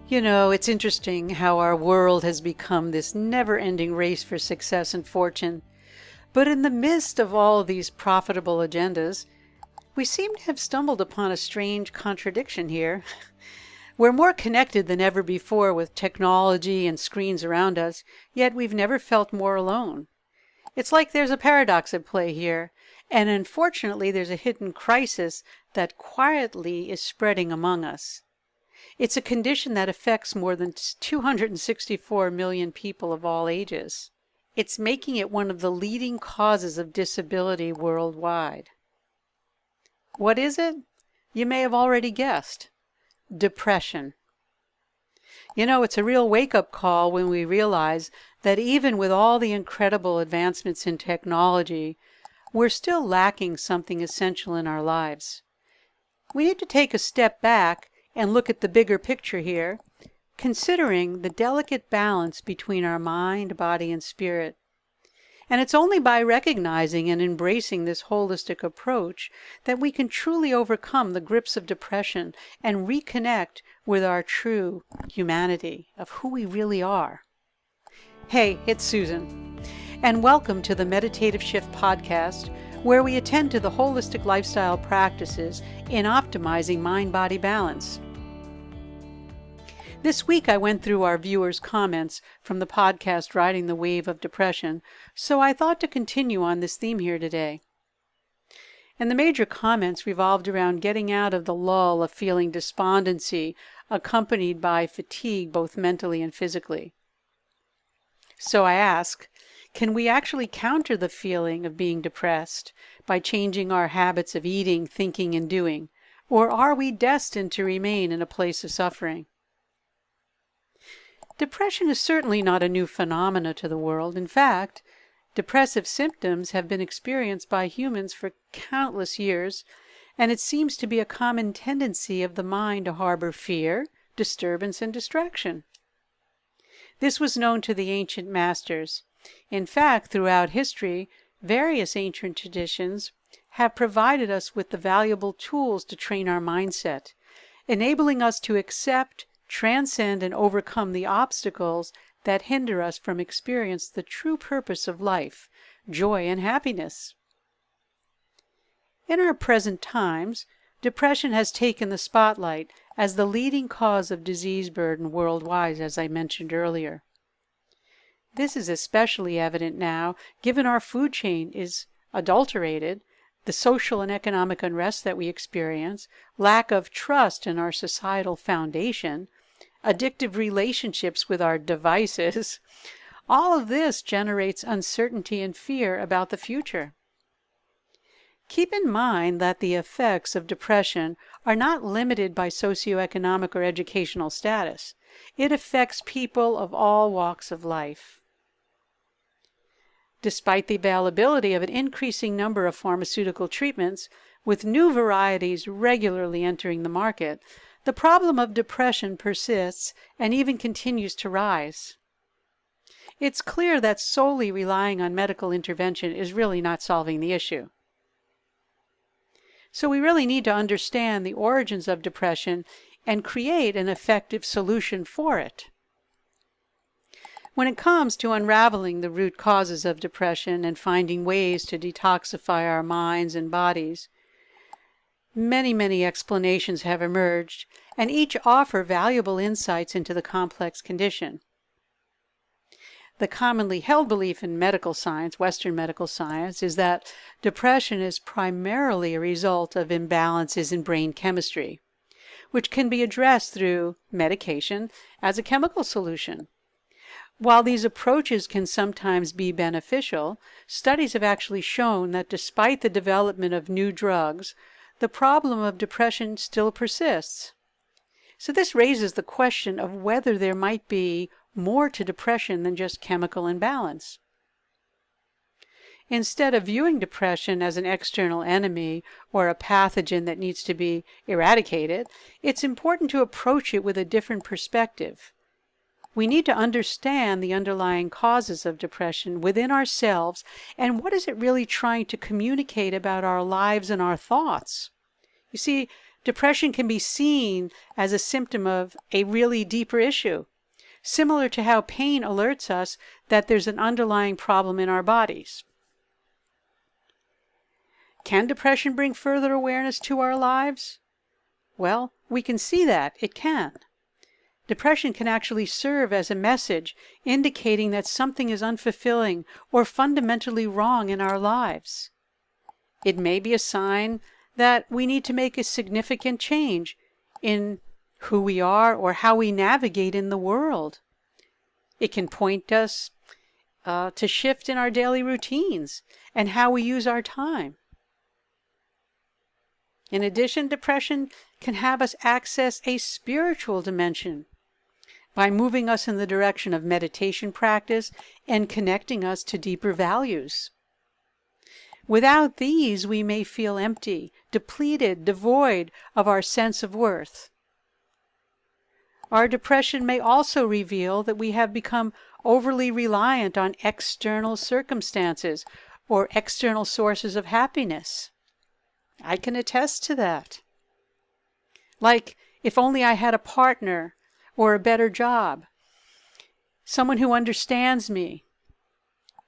You know, it's interesting how our world has become this never-ending race for success and fortune. But in the midst of all these profitable agendas, we seem to have stumbled upon a strange contradiction here. We're more connected than ever before with technology and screens around us, yet we've never felt more alone. It's like there's a paradox at play here, and unfortunately there's a hidden crisis that quietly is spreading among us. It's a condition that affects more than 264 million people of all ages. It's making it one of the leading causes of disability worldwide. What is it? You may have already guessed. Depression. You know, it's a real wake-up call when we realize that even with all the incredible advancements in technology, we're still lacking something essential in our lives. We need to take a step back and look at the bigger picture here, considering the delicate balance between our mind, body, and spirit. And it's only by recognizing and embracing this holistic approach that we can truly overcome the grips of depression and reconnect with our true humanity of who we really are. Hey, it's Susan, and welcome to the Meditative Shift podcast, where we attend to the holistic lifestyle practices in optimizing mind-body balance. This week I went through our viewers' comments from the podcast Riding the Wave of Depression, so I thought to continue on this theme here today. And the major comments revolved around getting out of the lull of feeling despondency accompanied by fatigue both mentally and physically. So I ask, can we actually counter the feeling of being depressed by changing our habits of eating, thinking, and doing? Or are we destined to remain in a place of suffering? Depression is certainly not a new phenomena to the world. In fact, depressive symptoms have been experienced by humans for countless years, and it seems to be a common tendency of the mind to harbor fear, disturbance, and distraction. This was known to the ancient masters. In fact, throughout history, various ancient traditions have provided us with the valuable tools to train our mindset, enabling us to accept, transcend, and overcome the obstacles that hinder us from experiencing the true purpose of life, joy and happiness. In our present times, depression has taken the spotlight as the leading cause of disease burden worldwide, as I mentioned earlier. This is especially evident now, given our food chain is adulterated, the social and economic unrest that we experience, lack of trust in our societal foundation, addictive relationships with our devices. All of this generates uncertainty and fear about the future. Keep in mind that the effects of depression are not limited by socioeconomic or educational status. It affects people of all walks of life. Despite the availability of an increasing number of pharmaceutical treatments, with new varieties regularly entering the market, the problem of depression persists and even continues to rise. It's clear that solely relying on medical intervention is really not solving the issue. So we really need to understand the origins of depression and create an effective solution for it. When it comes to unraveling the root causes of depression and finding ways to detoxify our minds and bodies, many explanations have emerged, and each offer valuable insights into the complex condition. The commonly held belief in medical science, Western medical science, is that depression is primarily a result of imbalances in brain chemistry, which can be addressed through medication as a chemical solution. While these approaches can sometimes be beneficial, studies have actually shown that despite the development of new drugs, the problem of depression still persists. So this raises the question of whether there might be more to depression than just chemical imbalance. Instead of viewing depression as an external enemy or a pathogen that needs to be eradicated, it's important to approach it with a different perspective. We need to understand the underlying causes of depression within ourselves and what is it really trying to communicate about our lives and our thoughts. You see, depression can be seen as a symptom of a really deeper issue, similar to how pain alerts us that there's an underlying problem in our bodies. Can depression bring further awareness to our lives? Well, we can see that it can. Depression can actually serve as a message indicating that something is unfulfilling or fundamentally wrong in our lives. It may be a sign that we need to make a significant change in who we are or how we navigate in the world. It can point us to shift in our daily routines and how we use our time. In addition, depression can have us access a spiritual dimension by moving us in the direction of meditation practice and connecting us to deeper values. Without these, we may feel empty, depleted, devoid of our sense of worth. Our depression may also reveal that we have become overly reliant on external circumstances or external sources of happiness. I can attest to that. Like, if only I had a partner or a better job, someone who understands me,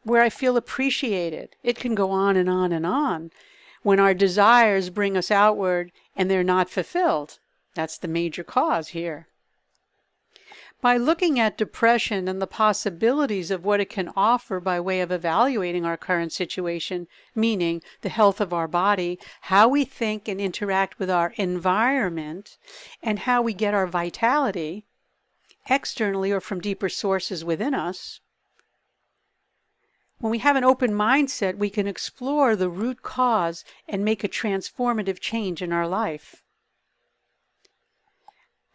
where I feel appreciated. It can go on and on and on. When our desires bring us outward and they're not fulfilled, that's the major cause here. By looking at depression and the possibilities of what it can offer by way of evaluating our current situation, meaning the health of our body, how we think and interact with our environment, and how we get our vitality, externally or from deeper sources within us, when we have an open mindset, we can explore the root cause and make a transformative change in our life.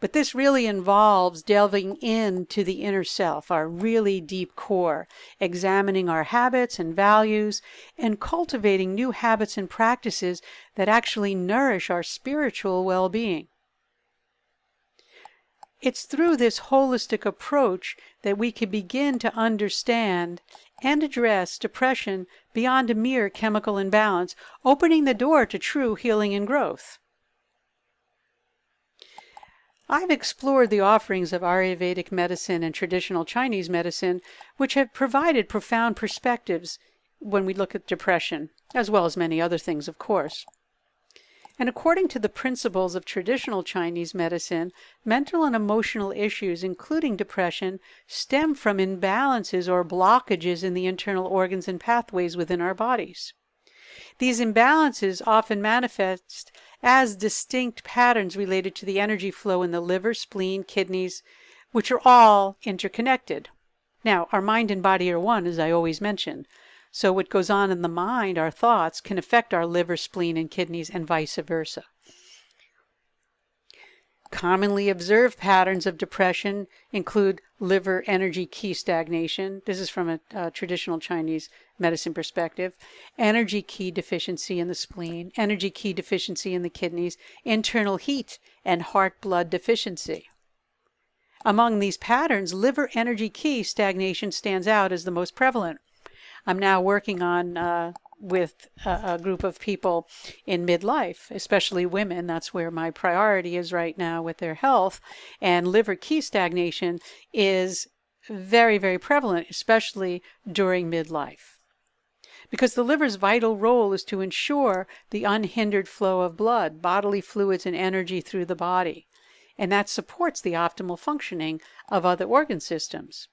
But this really involves delving into the inner self, our really deep core, examining our habits and values, and cultivating new habits and practices that actually nourish our spiritual well-being. It's through this holistic approach that we can begin to understand and address depression beyond a mere chemical imbalance, opening the door to true healing and growth. I've explored the offerings of Ayurvedic medicine and traditional Chinese medicine, which have provided profound perspectives when we look at depression, as well as many other things, of course. And according to the principles of traditional Chinese medicine, mental and emotional issues, including depression, stem from imbalances or blockages in the internal organs and pathways within our bodies. These imbalances often manifest as distinct patterns related to the energy flow in the liver, spleen, kidneys, which are all interconnected. Now, our mind and body are one, as I always mention. So what goes on in the mind, our thoughts, can affect our liver, spleen, and kidneys, and vice versa. Commonly observed patterns of depression include liver energy key stagnation. This is from a traditional Chinese medicine perspective. Energy key deficiency in the spleen, energy key deficiency in the kidneys, internal heat, and heart blood deficiency. Among these patterns, liver energy key stagnation stands out as the most prevalent. I'm now working on with a group of people in midlife, especially women. That's where my priority is right now with their health. And liver key stagnation is very, very prevalent, especially during midlife. Because the liver's vital role is to ensure the unhindered flow of blood, bodily fluids, and energy through the body. And that supports the optimal functioning of other organ systems.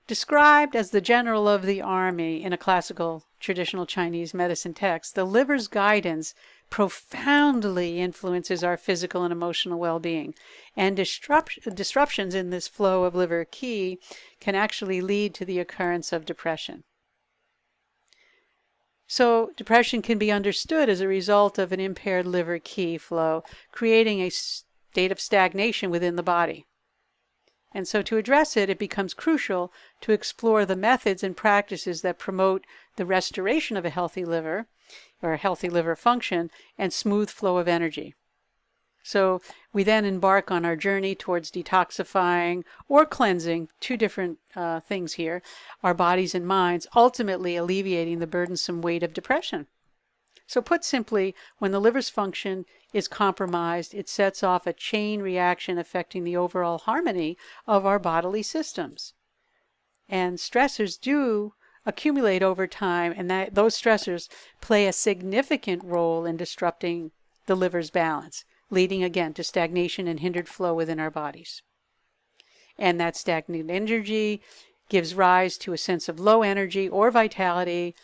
Described as the general of the army in a classical traditional Chinese medicine text, the liver's guidance profoundly influences our physical and emotional well-being, and disruptions in this flow of liver qi can actually lead to the occurrence of depression. So depression can be understood as a result of an impaired liver qi flow, creating a state of stagnation within the body. And so to address it, it becomes crucial to explore the methods and practices that promote the restoration of a healthy liver, or a healthy liver function, and smooth flow of energy. So we then embark on our journey towards detoxifying or cleansing, two different things here, our bodies and minds, ultimately alleviating the burdensome weight of depression. So put simply, when the liver's function is compromised, it sets off a chain reaction affecting the overall harmony of our bodily systems. And stressors do accumulate over time, and those stressors play a significant role in disrupting the liver's balance, leading again to stagnation and hindered flow within our bodies. And that stagnant energy gives rise to a sense of low energy or vitality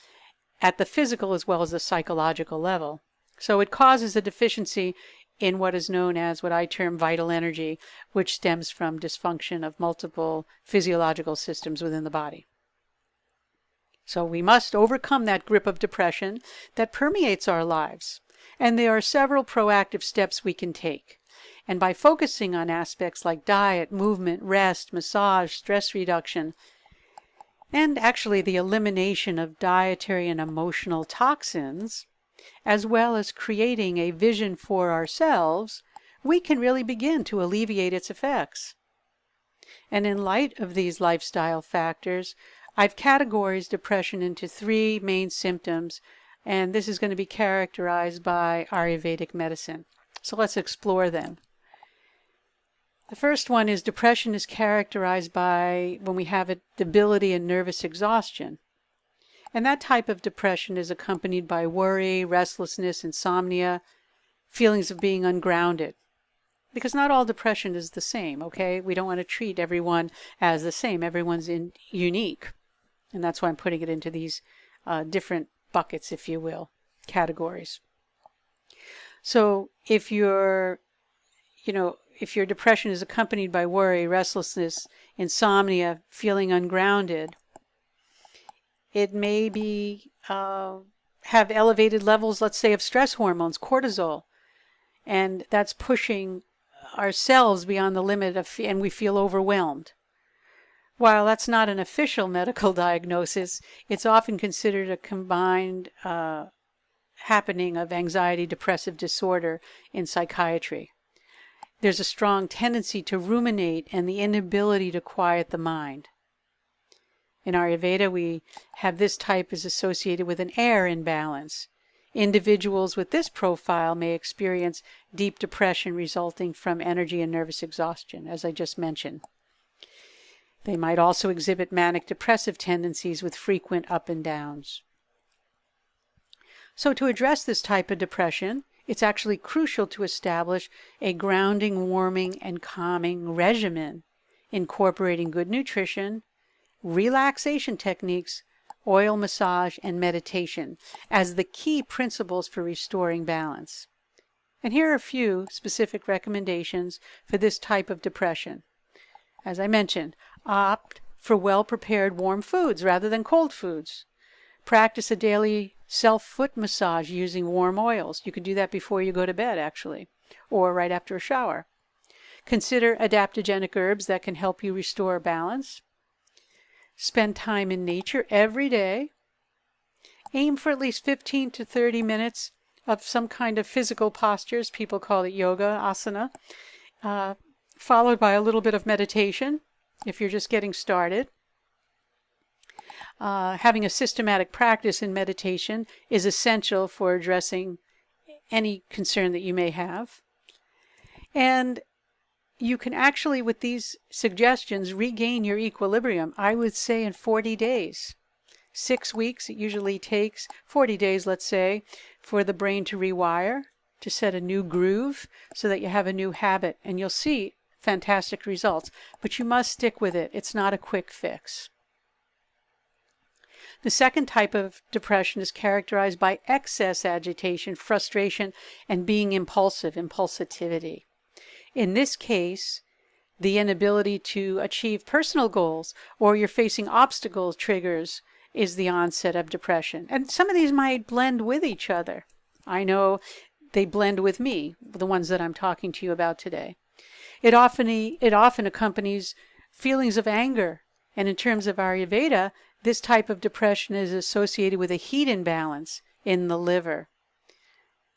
at the physical as well as the psychological level. So it causes a deficiency in what is known as what I term vital energy, which stems from dysfunction of multiple physiological systems within the body. So we must overcome that grip of depression that permeates our lives. And there are several proactive steps we can take. And by focusing on aspects like diet, movement, rest, massage, stress reduction, and actually the elimination of dietary and emotional toxins, as well as creating a vision for ourselves, we can really begin to alleviate its effects. And in light of these lifestyle factors, I've categorized depression into 3 main symptoms, and this is going to be characterized by Ayurvedic medicine. So let's explore them. The first one is depression is characterized by when we have a debility and nervous exhaustion. And that type of depression is accompanied by worry, restlessness, insomnia, feelings of being ungrounded. Because not all depression is the same, okay? We don't want to treat everyone as the same. Everyone's unique. And that's why I'm putting it into these different buckets, if you will, categories. So if your depression is accompanied by worry, restlessness, insomnia, feeling ungrounded, it may be have elevated levels, let's say, of stress hormones, cortisol, and that's pushing ourselves beyond the limit and we feel overwhelmed. While that's not an official medical diagnosis, it's often considered a combined happening of anxiety depressive disorder in psychiatry. There's a strong tendency to ruminate and the inability to quiet the mind. In Ayurveda, we have this type is associated with an air imbalance. Individuals with this profile may experience deep depression resulting from energy and nervous exhaustion, as I just mentioned. They might also exhibit manic depressive tendencies with frequent up and downs. So to address this type of depression, it's actually crucial to establish a grounding, warming, and calming regimen, incorporating good nutrition, relaxation techniques, oil massage, and meditation as the key principles for restoring balance. And here are a few specific recommendations for this type of depression. As I mentioned, opt for well-prepared warm foods rather than cold foods. Practice a daily self-foot massage using warm oils. You could do that before you go to bed, actually, or right after a shower. Consider adaptogenic herbs that can help you restore balance. Spend time in nature every day. Aim for at least 15 to 30 minutes of some kind of physical postures. People call it yoga, asana, followed by a little bit of meditation if you're just getting started. Having a systematic practice in meditation is essential for addressing any concern that you may have. And you can actually, with these suggestions, regain your equilibrium, I would say, in 40 days. 6 weeks it usually takes, 40 days, let's say, for the brain to rewire, to set a new groove so that you have a new habit. And you'll see fantastic results. But you must stick with it. It's not a quick fix. The second type of depression is characterized by excess agitation, frustration, and being impulsive, impulsivity. In this case, the inability to achieve personal goals or you're facing obstacles triggers is the onset of depression. And some of these might blend with each other. I know they blend with me, the ones that I'm talking to you about today. It often accompanies feelings of anger. And in terms of Ayurveda, this type of depression is associated with a heat imbalance in the liver.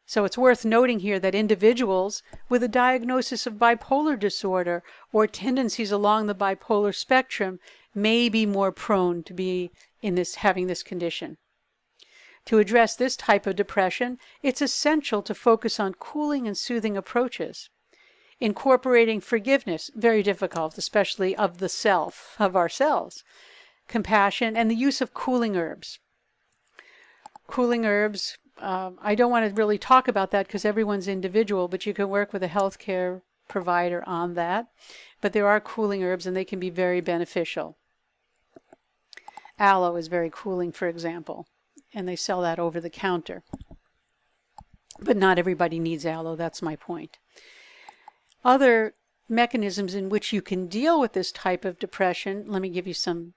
So it's worth noting here that individuals with a diagnosis of bipolar disorder or tendencies along the bipolar spectrum may be more prone to be having this condition. To address this type of depression, it's essential to focus on cooling and soothing approaches. Incorporating forgiveness, very difficult, especially of the self, of ourselves. Compassion, and the use of cooling herbs. Cooling herbs, I don't want to really talk about that because everyone's individual, but you can work with a healthcare provider on that. But there are cooling herbs and they can be very beneficial. Aloe is very cooling, for example, and they sell that over the counter. But not everybody needs aloe, that's my point. Other mechanisms in which you can deal with this type of depression, let me give you some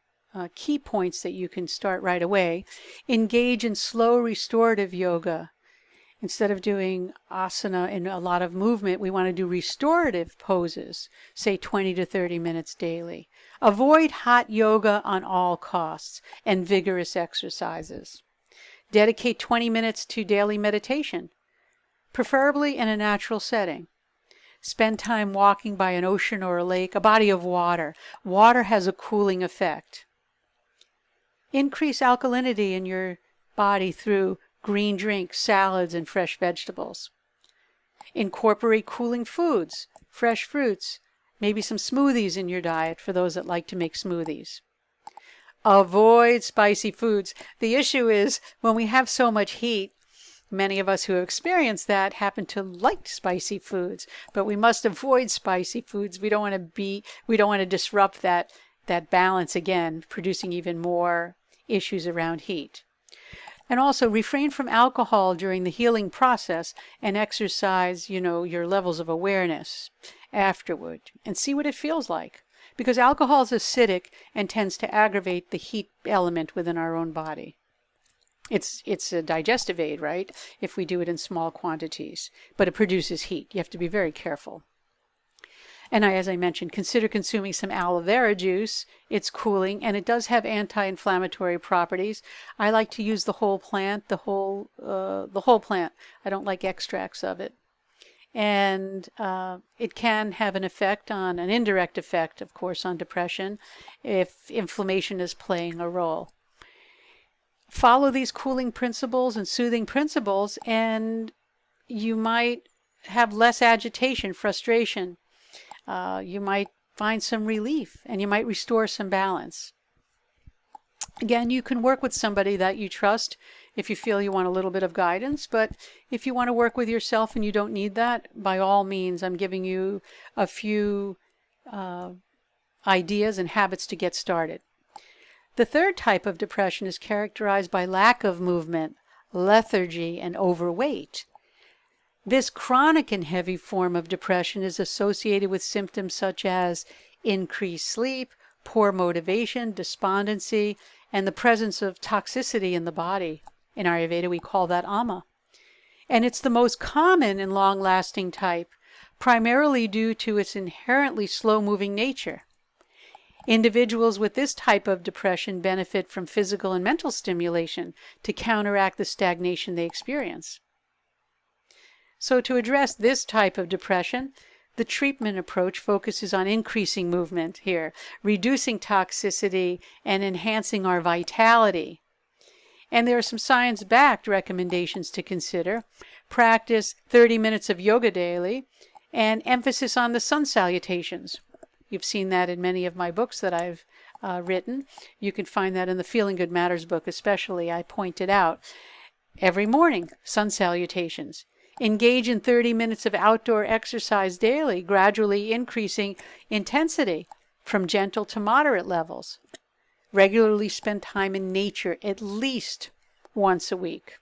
key points that you can start right away. Engage in slow restorative yoga. Instead of doing asana and a lot of movement, we want to do restorative poses, say 20 to 30 minutes daily. Avoid hot yoga on all costs and vigorous exercises. Dedicate 20 minutes to daily meditation, preferably in a natural setting. Spend time walking by an ocean or a lake, a body of water. Water has a cooling effect. Increase alkalinity in your body through green drinks, salads, and fresh vegetables. Incorporate cooling foods, fresh fruits, maybe some smoothies in your diet for those that like to make smoothies. Avoid spicy foods. The issue is when we have so much heat, many of us who have experienced that happen to like spicy foods, but we must avoid spicy foods. We don't want to disrupt that balance again, producing even more issues around heat. And also refrain from alcohol during the healing process and exercise, your levels of awareness afterward and see what it feels like. Because alcohol is acidic and tends to aggravate the heat element within our own body. It's a digestive aid, right? If we do it in small quantities, but it produces heat. You have to be very careful. And as I mentioned, consider consuming some aloe vera juice. It's cooling and it does have anti-inflammatory properties. I like to use the whole plant, the whole plant. I don't like extracts of it. And it can have an indirect effect, of course, on depression if inflammation is playing a role. Follow these cooling principles and soothing principles, and you might have less agitation, frustration. You might find some relief, and you might restore some balance. Again, you can work with somebody that you trust if you feel you want a little bit of guidance, but if you want to work with yourself and you don't need that, by all means, I'm giving you a few ideas and habits to get started. The third type of depression is characterized by lack of movement, lethargy, and overweight. This chronic and heavy form of depression is associated with symptoms such as increased sleep, poor motivation, despondency, and the presence of toxicity in the body. In Ayurveda, we call that ama. And it's the most common and long-lasting type, primarily due to its inherently slow-moving nature. Individuals with this type of depression benefit from physical and mental stimulation to counteract the stagnation they experience. So to address this type of depression, the treatment approach focuses on increasing movement here, reducing toxicity, and enhancing our vitality. And there are some science-backed recommendations to consider. Practice 30 minutes of yoga daily, and emphasis on the sun salutations. You've seen that in many of my books that I've written. You can find that in the Feeling Good Matters book especially. I point it out. Every morning, sun salutations. Engage in 30 minutes of outdoor exercise daily, gradually increasing intensity from gentle to moderate levels. Regularly spend time in nature at least once a week.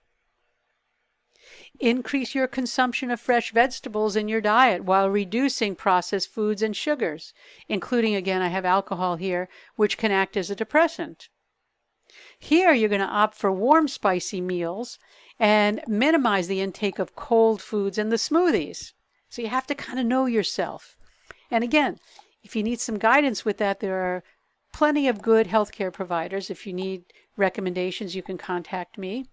Increase your consumption of fresh vegetables in your diet while reducing processed foods and sugars, including, again, I have alcohol here, which can act as a depressant. Here, you're going to opt for warm, spicy meals and minimize the intake of cold foods and the smoothies. So you have to kind of know yourself. And again, if you need some guidance with that, there are plenty of good healthcare providers. If you need recommendations, you can contact me.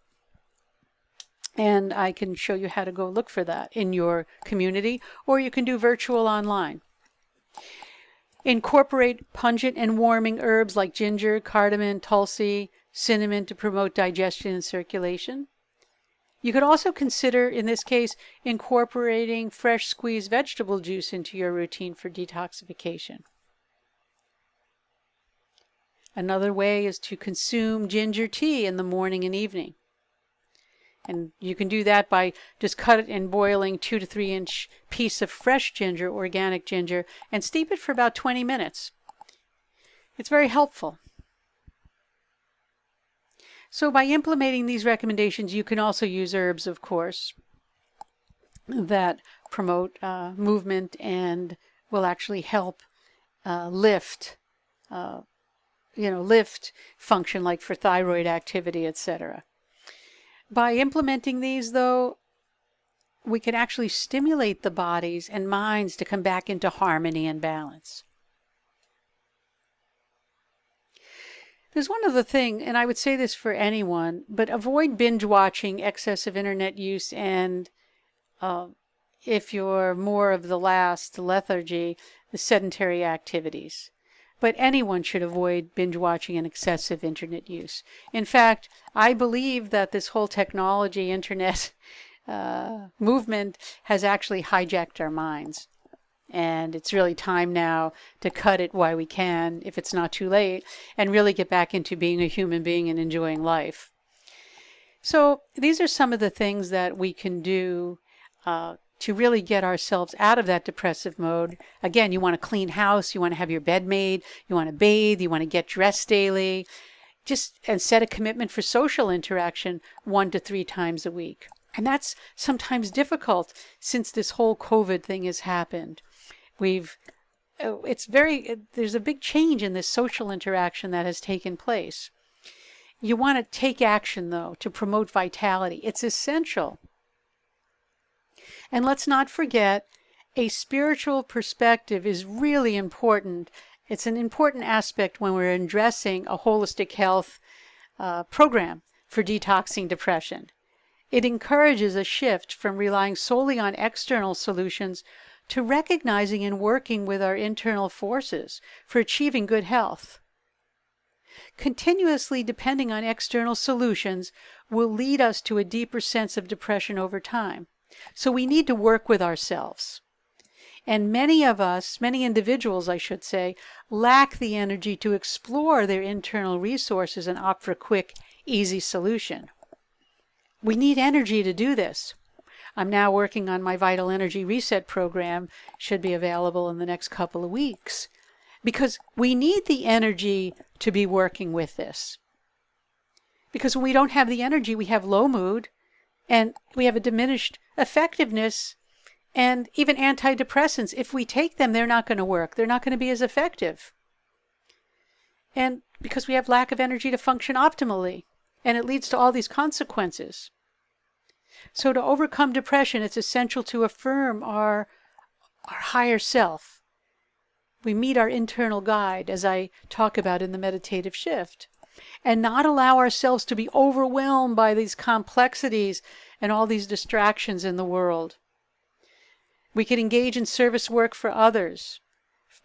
And I can show you how to go look for that in your community, or you can do virtual online. Incorporate pungent and warming herbs like ginger, cardamom, tulsi, cinnamon to promote digestion and circulation. You could also consider, in this case, incorporating fresh squeezed vegetable juice into your routine for detoxification. Another way is to consume ginger tea in the morning and evening. And you can do that by just cut it and boiling 2 to 3 inch piece of fresh ginger, organic ginger, and steep it for about 20 minutes. It's very helpful. So by implementing these recommendations, you can also use herbs, of course, that promote movement and will actually help lift function, like for thyroid activity, etc. By implementing these, though, we can actually stimulate the bodies and minds to come back into harmony and balance. There's one other thing, and I would say this for anyone, but avoid binge watching, excessive internet use, and if you're more of the last, lethargy, the sedentary activities. But anyone should avoid binge watching and excessive internet use. In fact, I believe that this whole technology, internet movement has actually hijacked our minds. And it's really time now to cut it while we can, if it's not too late, and really get back into being a human being and enjoying life. So these are some of the things that we can do to really get ourselves out of that depressive mode. Again, you want a clean house, you want to have your bed made, you want to bathe, you want to get dressed daily, and set a commitment for social interaction 1 to 3 times a week. And that's sometimes difficult since this whole COVID thing has happened. There's a big change in this social interaction that has taken place. You want to take action, though, to promote vitality. It's essential. And let's not forget, a spiritual perspective is really important. It's an important aspect when we're addressing a holistic health program for detoxing depression. It encourages a shift from relying solely on external solutions to recognizing and working with our internal forces for achieving good health. Continuously depending on external solutions will lead us to a deeper sense of depression over time. So we need to work with ourselves. And many individuals, I should say, lack the energy to explore their internal resources and opt for a quick, easy solution. We need energy to do this. I'm now working on my Vital Energy Reset program, should be available in the next couple of weeks, because we need the energy to be working with this. Because when we don't have the energy, we have low mood, and we have a diminished effectiveness, and even antidepressants, if we take them, they're not going to work. They're not going to be as effective. And because we have lack of energy to function optimally, and it leads to all these consequences. So to overcome depression, it's essential to affirm our higher self. We meet our internal guide, as I talk about in the meditative shift, and not allow ourselves to be overwhelmed by these complexities and all these distractions in the world. We can engage in service work for others,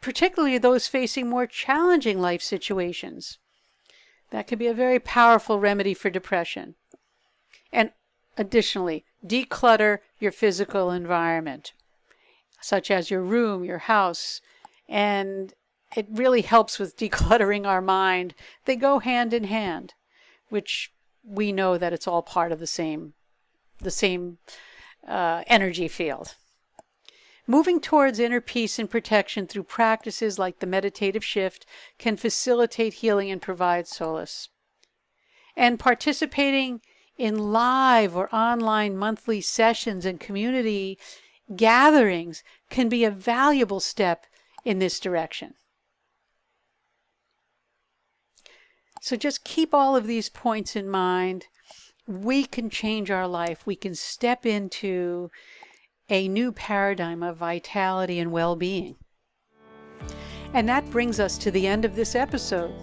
particularly those facing more challenging life situations. That can be a very powerful remedy for depression. And additionally, declutter your physical environment, such as your room, your house, and it really helps with decluttering our mind. They go hand in hand, which we know that it's all part of the same energy field. Moving towards inner peace and protection through practices like the meditative shift can facilitate healing and provide solace. And participating in live or online monthly sessions and community gatherings can be a valuable step in this direction. So just keep all of these points in mind. We can change our life. We can step into a new paradigm of vitality and well-being. And that brings us to the end of this episode.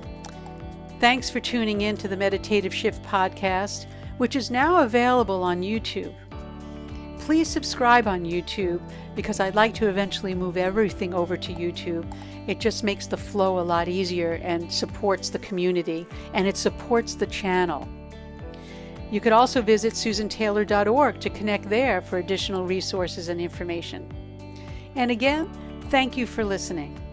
Thanks for tuning in to the Meditative Shift podcast, which is now available on YouTube. please subscribe on YouTube, because I'd like to eventually move everything over to YouTube. It just makes the flow a lot easier and supports the community, and it supports the channel. You could also visit susantaylor.org to connect there for additional resources and information. And again, thank you for listening.